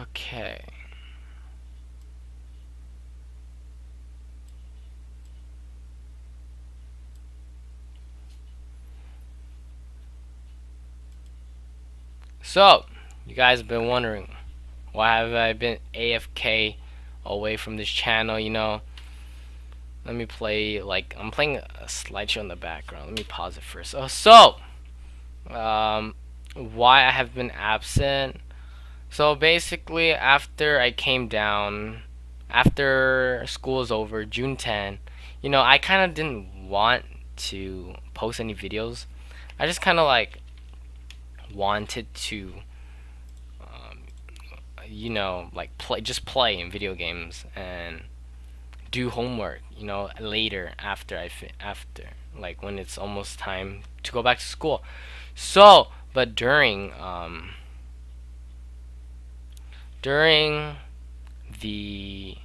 Okay. So, you guys have been wondering, why have I been AFK away from this channel, you know? Let me play, like, I'm playing a slideshow in the background. Let me pause it first. Why I have been absent. So basically, after I came down, after school is over, June 10, you know, I kind of didn't want to post any videos. I just kind of like wanted to, you know, like just play in video games and do homework, you know, later after after like when it's almost time to go back to school. So, but during the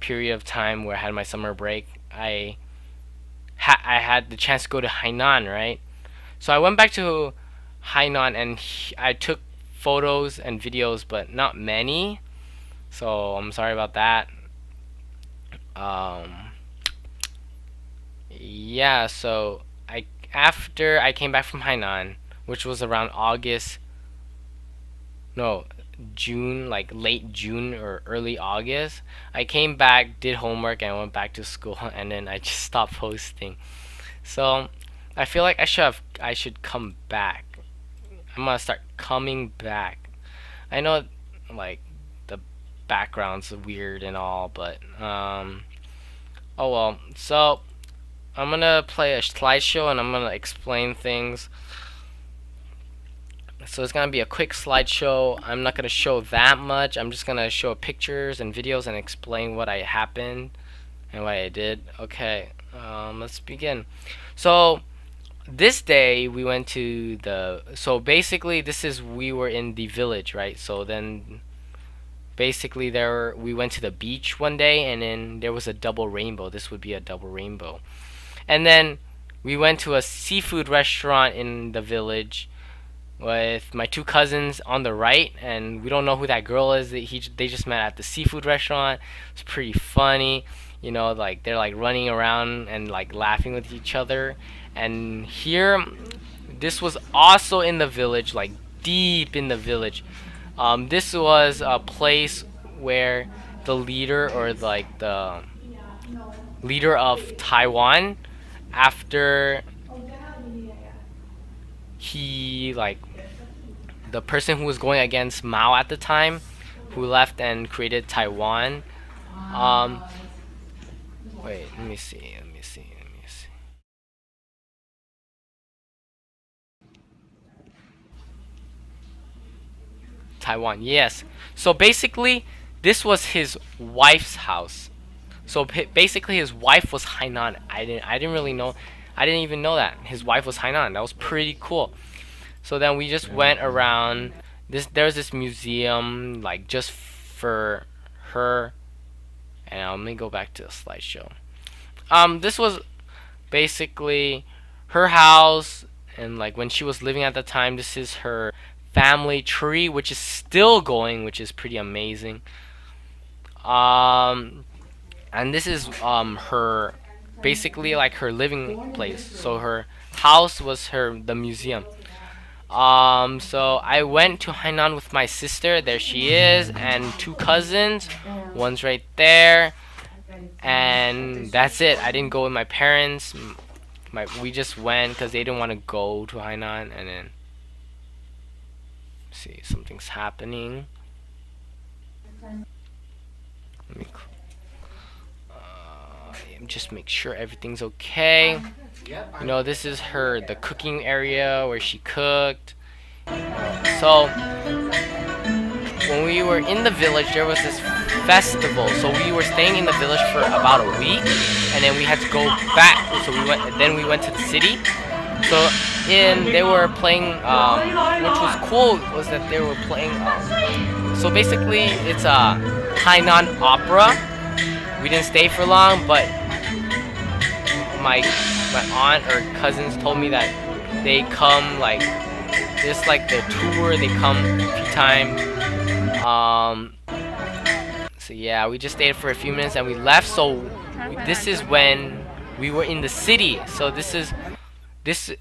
period of time where I had my summer break, I had the chance to go to Hainan, right? So I went back to Hainan and I took photos and videos, but not many. So I'm sorry about that. Um, yeah. So after I came back from Hainan, which was around August, no, June, like late June or early August, I came back, did homework, and went back to school, and then I just stopped posting. So I feel like I should come back. I'm gonna start coming back. I know, like, the background's weird and all, but oh well. So I'm gonna play a slideshow and I'm gonna explain things. So it's gonna be a quick slideshow. I'm not gonna show that much. I'm just gonna show pictures and videos and explain what happened and what I did. Okay, let's begin. So this day we went to so basically we were in the village, right? So then basically we went to the beach one day, and then there was a double rainbow. This would be a double rainbow. And then we went to a seafood restaurant in the village with my two cousins on the right, and we don't know who that girl is. They just met at the seafood restaurant. It's pretty funny, you know, like they're like running around and like laughing with each other. And here, this was also in the village, like deep in the village. This was a place where the leader, or like the leader of Taiwan, after he, like, the person who was going against Mao at the time, who left and created Taiwan. Um, wait, let me see. Taiwan, yes. So basically, this was his wife's house. So basically, his wife was Hainan. I didn't really know. I didn't even know that his wife was Hainan. That was pretty cool. So then we just went around. There's this museum, like, just for her. And let me go back to the slideshow. This was basically her house, and like when she was living at the time. This is her family tree, which is still going, which is pretty amazing. And this is her, basically like her living place. So her house was the museum. So I went to Hainan with my sister. There she is, and two cousins. One's right there, and that's it. I didn't go with my parents. We just went because they didn't want to go to Hainan. And then, see, something's happening. Let me just make sure everything's okay. You know, this is the cooking area where she cooked. So when we were in the village, there was this festival. So we were staying in the village for about a week, and then we had to go back. So we went to the city. So they were playing, which was cool, was that they were playing. So basically, it's a Hainan opera. We didn't stay for long, but my aunt or cousins told me that they come like this like their tour. They come a few times. So yeah, we just stayed for a few minutes and we left. So this is when we were in the city. So this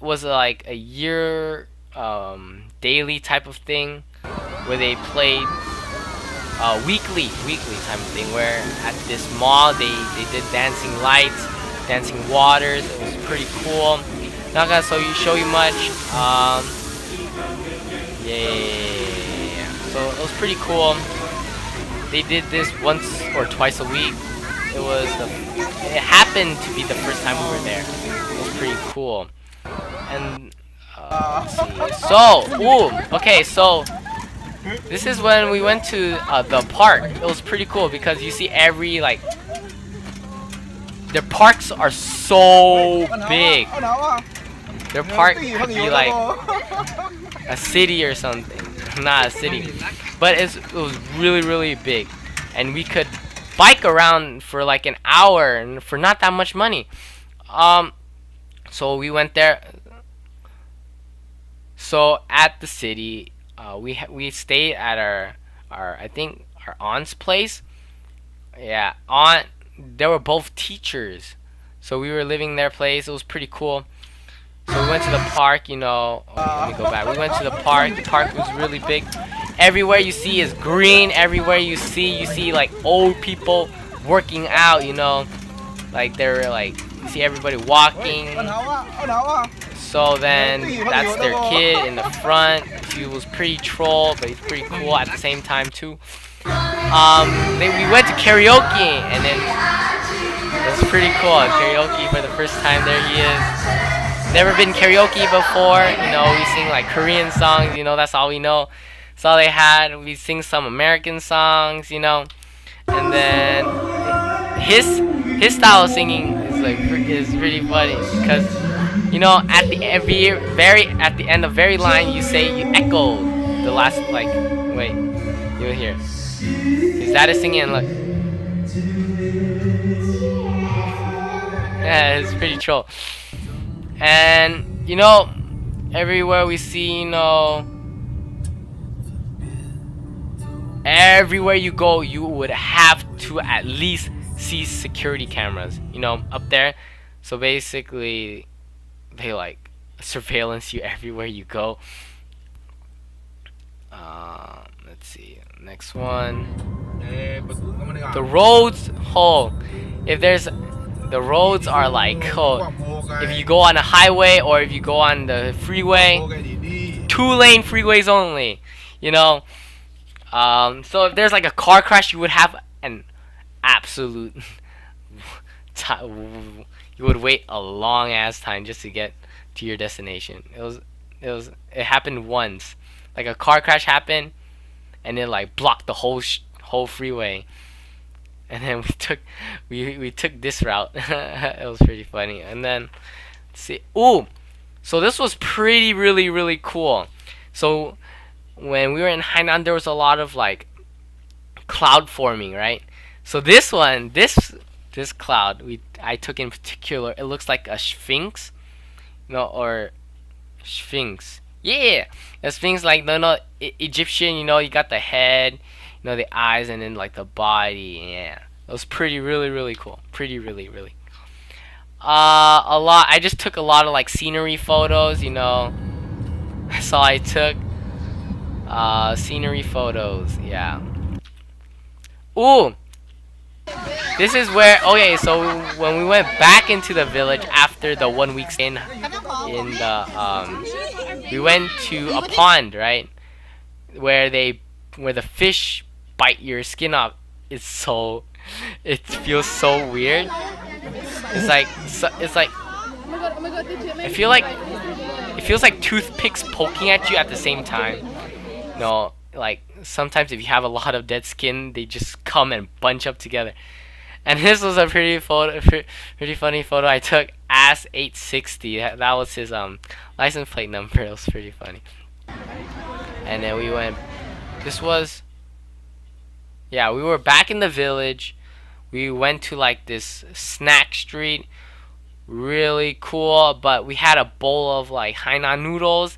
was like a year daily type of thing where they played weekly type of thing, where at this mall they did dancing lights, dancing waters. It was pretty cool. Not gonna show you much. Yeah. So it was pretty cool. They did this once or twice a week. It happened to be the first time we were there. It was pretty cool. And let's see. Okay, so this is when we went to the park. It was pretty cool because you see their parks are so big. Their park could be like a city or something. Not a city, but it was really big, and we could bike around for like an hour and for not that much money. So we went there. So at the city, we stayed at our I think our aunt's place. Yeah, aunt. They were both teachers, so we were living their place. It was pretty cool. So we went to the park, you know. Let me go back. We went to the park. The park was really big. Everywhere you see is green. Everywhere you see like old people working out, you know. Like they're like, you see everybody walking. So then that's their kid in the front. He was pretty troll, but he's pretty cool at the same time too. We went to karaoke, and then it was pretty cool. Karaoke for the first time. There he is. Never been karaoke before. You know, we sing like Korean songs. You know, that's all we know. That's all they had. We sing some American songs. You know, and then his style of singing is really funny because, you know, at the end of every line you echo the last, like, wait, you hear. His dad is singing, and look. Yeah, it's pretty troll. And, you know, everywhere we see, you know, everywhere you go, you would have to at least see security cameras, you know, up there. So basically, they like surveillance you everywhere you go. Let's see, next one. The roads, the roads are like, if you go on a highway or if you go on the freeway, 2-lane freeways only, you know. So if there's like a car crash, you would have an absolute you would wait a long ass time just to get to your destination. It happened once. Like a car crash happened, and it like blocked the whole freeway. And then we took this route. It was pretty funny. And then let's see. Ooh, so this was really cool. So when we were in Hainan, there was a lot of like cloud forming, right? So this cloud I took in particular, it looks like a sphinx, you know, or sphinx. Yeah, a sphinx, like Egyptian. You know, you got the head, you know, the eyes, and then like the body. Yeah, it was really cool. Really. A lot. I just took a lot of like scenery photos. You know, that's all I took. Scenery photos. Yeah. Ooh. This is where, okay, so when we went back into the village after the 1 week stay in the we went to a pond, right, where the fish bite your skin off. It feels so weird. It's like it feels like toothpicks poking at you at the same time. No, like sometimes if you have a lot of dead skin, they just come and bunch up together. And this was a pretty funny photo I took. Ass 860. That was his license plate number. It was pretty funny. And then we went. We were back in the village. We went to like this snack street. Really cool. But we had a bowl of like Hainan noodles.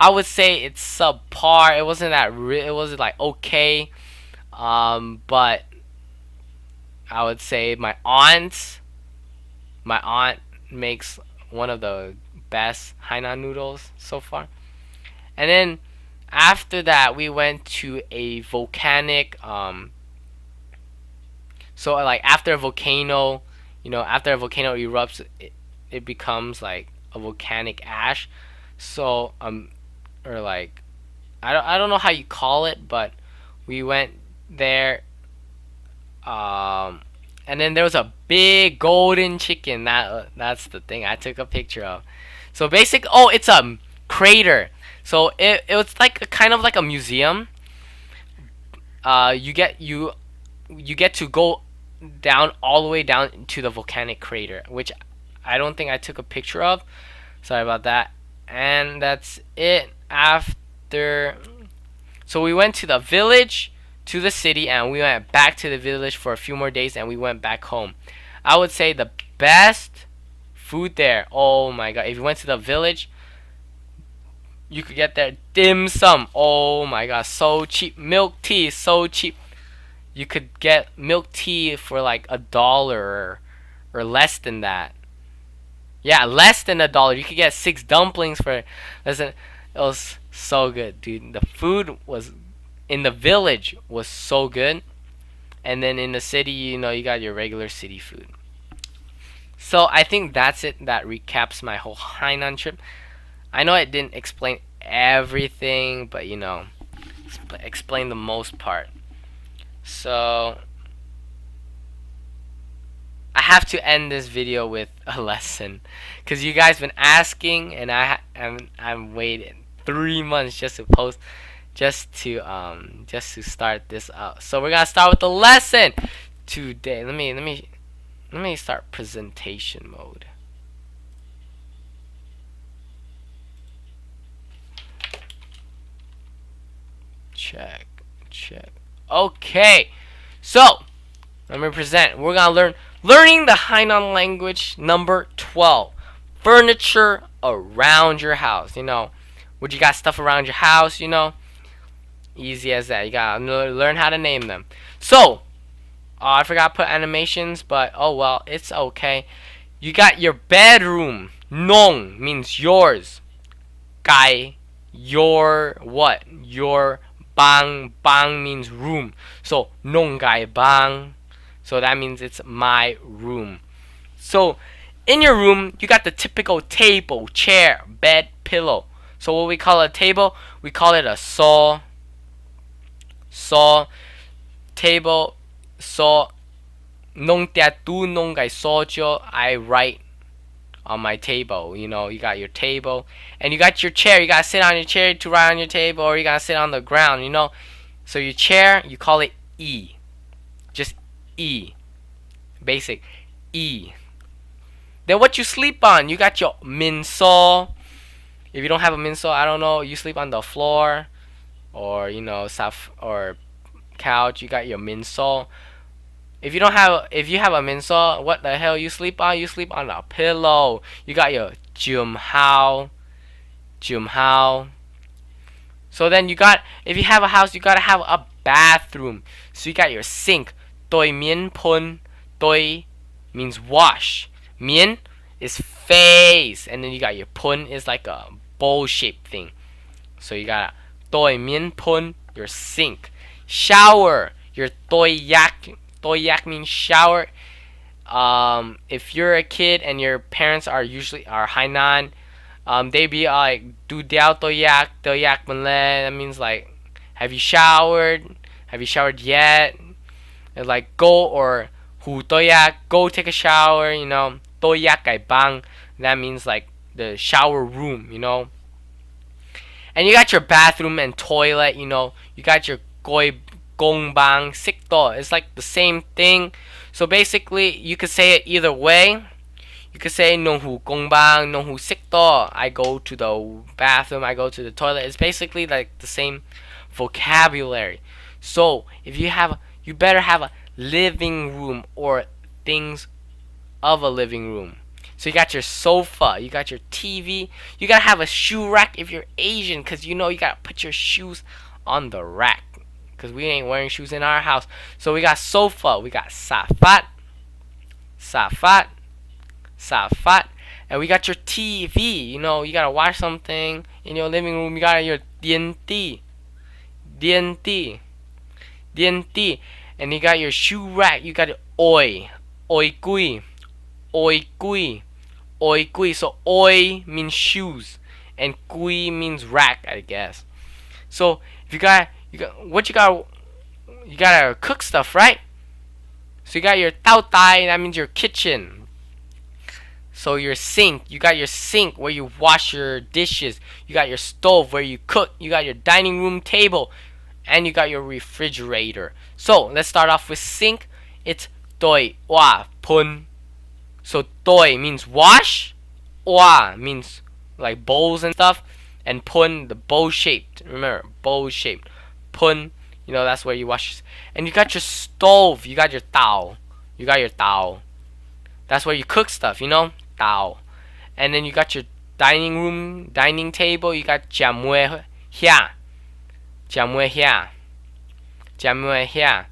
I would say it's subpar. It wasn't that it wasn't like okay. But I would say my aunt makes one of the best Hainan noodles so far. And then after that, we went to a volcanic. So like after a volcano, after a volcano erupts, it becomes like a volcanic ash. So or like I don't know how you call it, but we went there. Um, and then there was a big golden chicken. That's the thing I took a picture of. So it's a crater. So it was like kind of like a museum. You get to go down all the way down to the volcanic crater, which I don't think I took a picture of. Sorry about that. And that's it. After, so we went to the village, to the city, and we went back to the village for a few more days, and we went back home. I would say the best food there. Oh my god! If you went to the village, you could get their dim sum. Oh my god, so cheap. Milk tea, so cheap. You could get milk tea for like $1 or less than that. Yeah, less than $1. You could get 6 dumplings for less than. It was so good, dude. The food was in the village was so good, and then in the city, you got your regular city food. So I think that's it. That recaps my whole Hainan trip. I know I didn't explain everything, but explain the most part. So I have to end this video with a lesson, because you guys been asking, and I'm waiting 3 months just to post, just to start this out. So we're gonna start with the lesson today. Let me start presentation mode. Check. Okay, so let me present. We're gonna learning the Hainan language number 12. Furniture around your house. Would you got stuff around your house? Easy as that. You gotta learn how to name them. So, I forgot to put animations, but oh well, it's okay. You got your bedroom. Nong means yours. Gai, your what? Your bang. Bang means room. So nong gai bang. So that means it's my room. So in your room, you got the typical table, chair, bed, pillow. So what we call a table, we call it a saw. Table, saw. Nong tia tu nong gai sojo. I write on my table. You got your table, and you got your chair. You gotta sit on your chair to write on your table, or you gotta sit on the ground. So your chair, you call it E. Just E. Basic E. Then what you sleep on? You got your minso. If you don't have a minso, I don't know, you sleep on the floor, or or couch. You got your minso. If you have a minso, what the hell you sleep on? You sleep on a pillow. You got your jum hao. So then if you have a house, you gotta have a bathroom. So you got your sink. Doi mian pun. Doi means wash. Mian is face, and then you got your pun is like a bowl shaped thing. So you got doi mian pun, your sink. Shower, your doi yak. Doi yak means shower. If you're a kid and your parents are Hainan, they be like du diao doi yak manle. That means like, have you showered? Have you showered yet? And like go, or hu doi yak, go take a shower. Doi yak gai bang. That means like the shower room. And you got your bathroom and toilet. You got your goi gong bang sikto. It's like the same thing. So basically, you could say it either way. You could say nong hu gong bang, nong hu sikto. I go to the bathroom, I go to the toilet. It's basically like the same vocabulary. So if you better have a living room or things of a living room. So you got your sofa, you got your TV, you gotta have a shoe rack if you're Asian, cause you know you gotta put your shoes on the rack, cause we ain't wearing shoes in our house. So we got sofa, we got safat, safat, safat, and we got your TV. You know, you gotta watch something in your living room. You got your dienti, dienti, dienti, and you got your shoe rack. You got your oi kui, oi kui, oi kui. So oi means shoes, and kui means rack, I guess. So if you got what you got, you gotta cook stuff, right? So you got your tao tai, that means your kitchen. So your sink, you got your sink where you wash your dishes. You got your stove where you cook. You got your dining room table, and you got your refrigerator. So let's start off with sink. It's toi wa pun. So toi means wash, wa means like bowls and stuff, and pun the bowl shaped. Remember, bowl shaped. Pun, you know, that's where you wash. And you got your stove. You got your tao. You got your tao. That's where you cook stuff, you know? Tao. And then you got your dining table. You got jiamue hia. Jiamue hia. Jiamue hia.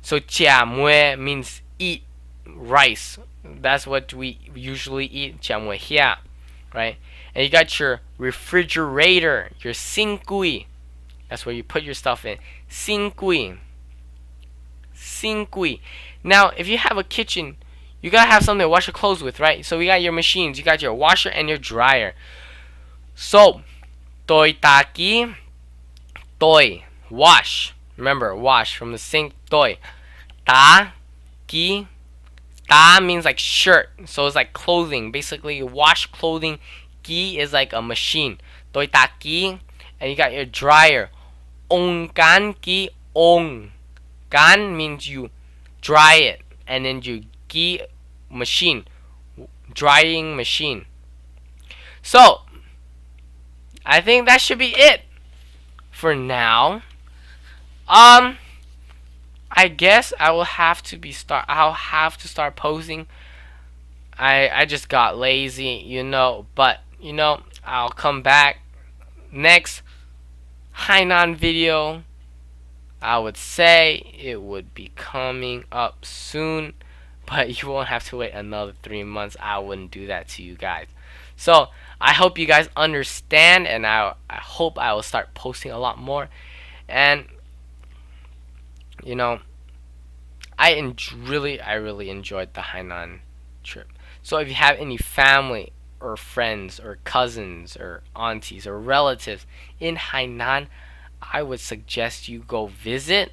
So jiamue means eat rice. That's what we usually eat, jiamue hia, right? And you got your refrigerator, your sinkui. That's where you put your stuff in. Sinkui. Sinkui. Now, if you have a kitchen, you gotta have something to wash your clothes with, right? So we got your machines. You got your washer and your dryer. So, toi taki, toi, wash. Remember, wash from the sink, toi. Ta, ki, ta means like shirt. So it's like clothing. Basically, you wash clothing. Ki is like a machine. Toi taki, and you got your dryer. Ong kan ki ong. Kan means you dry it, and then you ki machine, drying machine. So I think that should be it for now. I guess I'll have to start posting. I just got lazy, you know, but you know, I'll come back next Hainan video. I would say it would be coming up soon, but you won't have to wait another 3 months. I wouldn't do that to you guys. So I hope you guys understand, and I hope I will start posting a lot more. And you know, I really enjoyed the Hainan trip. So if you have any family or friends or cousins or aunties or relatives in Hainan, I would suggest you go visit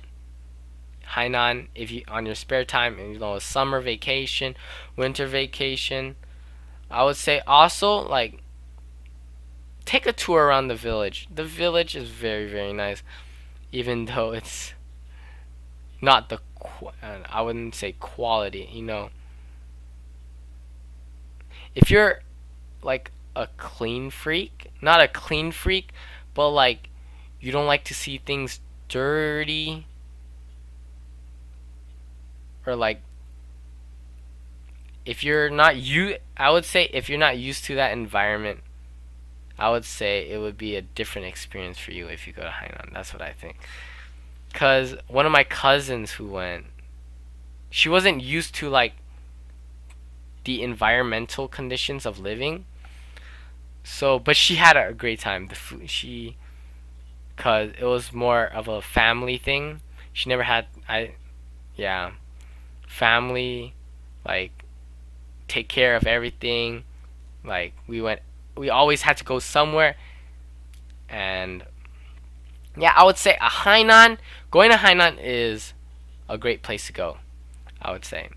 Hainan if you on your spare time, and you know, summer vacation, winter vacation. I would say also like take a tour around the village. The village is very nice, even though it's not the I wouldn't say quality. You know, if you're like a clean freak, not a clean freak, but like you don't like to see things dirty, or like if you're not I would say if you're not used to that environment, I would say it would be a different experience for you if you go to Hainan. That's what I think. Cause one of my cousins who went, she wasn't used to like the environmental conditions of living. So, but she had a great time. The food, cause it was more of a family thing. She never had, yeah, family, like take care of everything. Like we always had to go somewhere, and yeah, I would say going to Hainan is a great place to go. I would say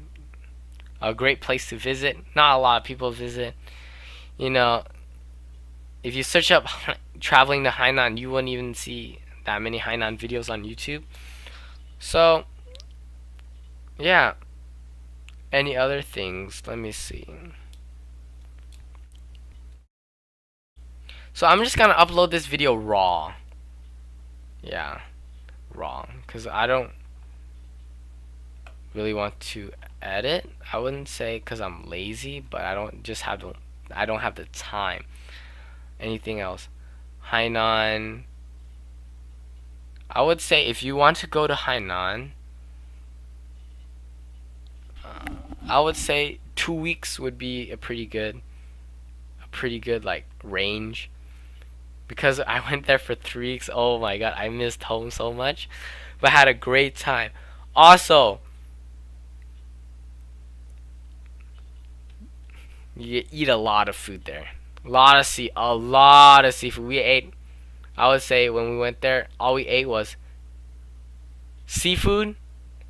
a great place to visit. Not a lot of people visit. You know, if you search up traveling to Hainan, you wouldn't even see that many Hainan videos on YouTube. So, yeah. Any other things? Let me see. So I'm just gonna upload this video raw. Yeah, raw, because I don't really want to edit. I wouldn't say because I'm lazy, but I don't have the time. Anything else? Hainan. I would say if you want to go to Hainan, I would say 2 weeks would be a pretty good like range. Because I went there for 3 weeks. Oh my god, I missed home so much, but had a great time. Also, you eat a lot of food there. A lot of seafood. We ate. I would say when we went there, all we ate was seafood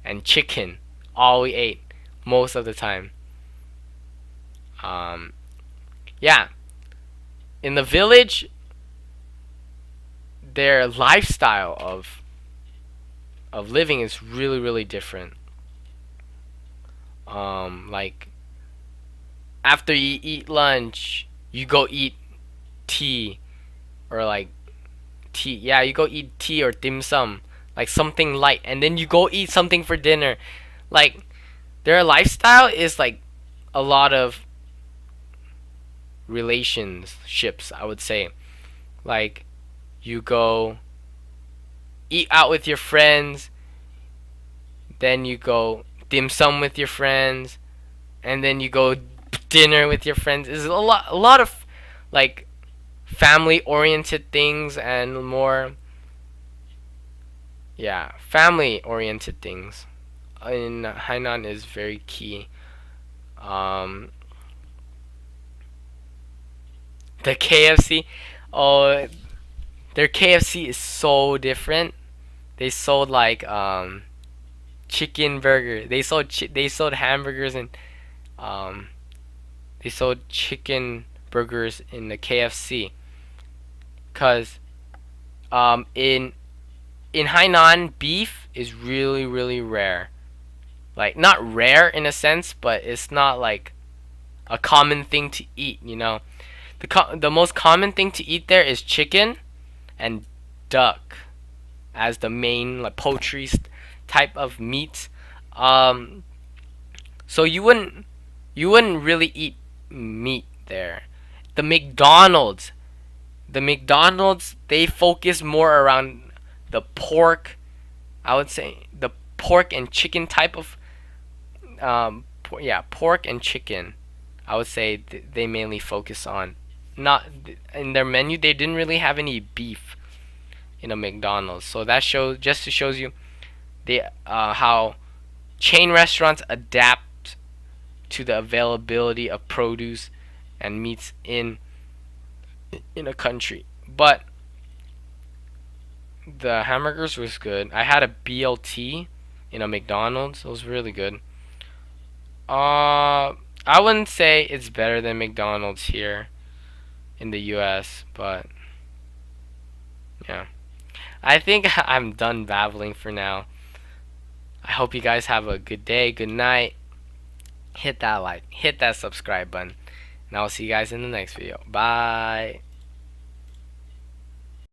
and chicken. All we ate most of the time. Um, yeah. In the village, their lifestyle of living is really different. Like after you eat lunch, you go eat tea or like tea. Yeah, you go eat tea or dim sum, like something light, and then you go eat something for dinner. Like their lifestyle is like a lot of relationships, I would say. Like you go eat out with your friends, then you go dim sum with your friends, and then you go dinner with your friends. Is a lot of like family oriented things and more, yeah, family oriented things in Hainan is very key. Um, the KFC, oh, their KFC is so different. They sold like chicken burger. They sold hamburgers and um they sold chicken burgers in the KFC. Cause in Hainan, beef is really rare. Like not rare in a sense, but it's not like a common thing to eat. You know, the most common thing to eat there is chicken and duck as the main like poultry type of meat. Um, so you wouldn't really eat meat there. The McDonald's the McDonald's they focus more around the pork. I would say the pork and chicken type of yeah, pork and chicken. I would say they mainly focus on. Not in their menu. They didn't really have any beef in a McDonald's. So that shows just to shows you the how chain restaurants adapt to the availability of produce and meats in a country. But the hamburgers was good. I had a BLT in a McDonald's. It was really good. I wouldn't say it's better than McDonald's here in the US, but yeah. I think I'm done babbling for now. I hope you guys have a good day, good night. Hit that like, hit that subscribe button, and I'll see you guys in the next video. Bye.